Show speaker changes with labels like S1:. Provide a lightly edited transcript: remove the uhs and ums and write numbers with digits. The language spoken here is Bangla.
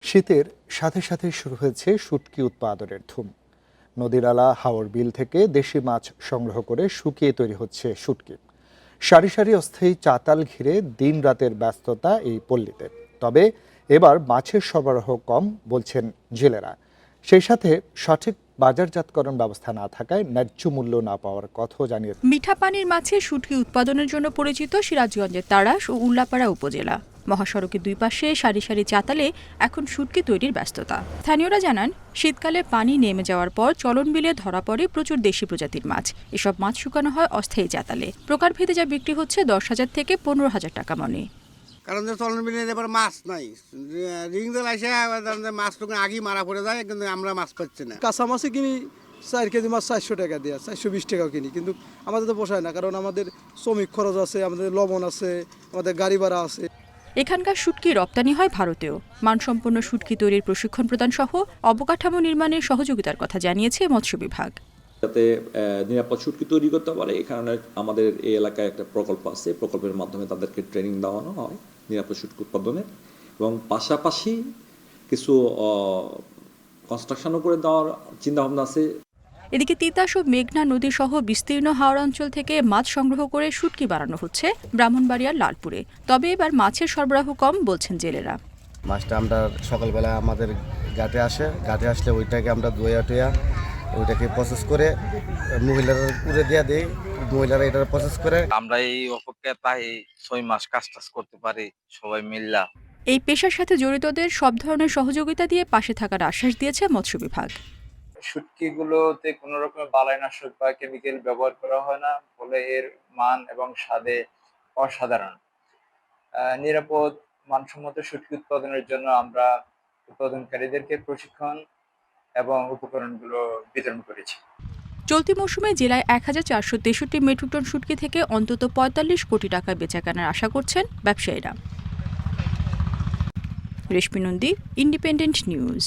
S1: শীতের সাথে সাথে শুরু হয়েছে শুটকি উৎপাদনের ধুম। নদীনালা, হাওর বিল থেকে দেশি মাছ সংগ্রহ করে শুকিয়ে তৈরি হচ্ছে শুটকি। সারি সারি অস্থায়ী চাতাল ঘিরে দিন রাতের ব্যস্ততা এই পল্লীতে। তবে এবার মাছের সরবরাহ কম বলছেন জেলেরা। সেই সাথে সঠিক বাজারজাতকরণ ব্যবস্থা না থাকায় ন্যায্য মূল্য না পাওয়ার কথাও জানিয়েছে।
S2: মিঠা পানির মাছে শুটকি উৎপাদনের জন্য পরিচিত সিরাজগঞ্জের তাড়াশ ও উল্লাপাড়া উপজেলা। মহাসড়কের দুই পাশে সারি সারি চাতালে এখন শুটকি তৈরির ব্যস্ততা। স্থানীয়রা জানান, শীতকালে পানি নেমে যাওয়ার পর চলন বিলে ধরা পড়ে প্রচুর দেশি প্রজাতির মাছ। এসব মাছ শুকানো হয় অস্থায়ী চাতালে। প্রকারভেদে যা বিক্রি হচ্ছে 10,000 থেকে 15,000 টাকা মনে।
S3: কারণ চলন বিলে এবার মাছ নাই, রিং দল আসে মাছ লোক আগেই মারা পড়ে যায়, কিন্তু আমরা মাছ পাচ্ছি না।
S4: কাঁচা মাছে কিনি 4 কেজি মাছ 400 টাকা দিয়ে, 420 টাকাও কিনি, কিন্তু আমাদের তো পোষায় না, কারণ আমাদের শ্রমিক খরচ আছে, আমাদের লবণ আছে, আমাদের গাড়ি ভাড়া আছে।
S2: এখানকার শুটকি রপ্তানি হয় ভারতেও। মানসম্পন্ন শুটকি তৈরির প্রশিক্ষণ প্রদান সহ অবকাঠামো নির্মাণের সহযোগিতার কথা জানিয়েছে মৎস্য বিভাগ।
S5: যাতে নিরাপদ শুটকি তৈরি করতে পারে, এই কারণে আমাদের এই এলাকায় একটা প্রকল্প আছে। প্রকল্পের মাধ্যমে তাদেরকে ট্রেনিং দেওয়ানো হয় নিরাপদ শুটকি উৎপাদনের, এবং পাশাপাশি কিছু কনস্ট্রাকশনও করে দেওয়ার চিন্তাভাবনা আছে।
S2: এদিকে তিতাস ও মেঘনা নদী সহ বিস্তীর্ণ হাওড় অঞ্চল থেকে মাছ সংগ্রহ করে শুটকি বানানো হচ্ছে ব্রাহ্মণবাড়িয়ার লালপুরে। তবে এবার মাছের সরবরাহ কম বলছেন জেলেরা।
S6: মাছটা আমরা সকালবেলা আমাদের ঘাটে আসলে ওইটাকে আমরা ধুয়ে ওইটাকে প্রসেস করে মহিলারা উড়ে দিয়ে দিই, মহিলারা এটা প্রসেস করে।
S7: আমরা এই অপেক্ষায় প্রায় 6 মাস কাজ করতে পারি সবাই মিল্লা।
S2: এই পেশার সাথে জড়িতদের সব ধরনের সহযোগিতা দিয়ে পাশে থাকার আশ্বাস দিয়েছে মৎস্য বিভাগ।
S8: শুটকিগুলোতে কোনো রকমের বালাইনাশক বা কেমিক্যাল ব্যবহার করা হয় না, ফলে এর মান এবং স্বাদে অসাধারণ। নিরাপদ মানসম্মত শুটকি উৎপাদনের জন্য আমরা উৎপাদনকারীদেরকে প্রশিক্ষণ এবং উপকরণগুলো বিতরণ করেছি।
S2: চলতি মৌসুমে জেলায় 1463 মেট্রিক টন শুটকি থেকে অন্তত 45 কোটি টাকা বেচাকেনার আশা করছেন ব্যবসায়ীরা। রেশমি নন্দী, ইন্ডিপেন্ডেন্ট নিউজ।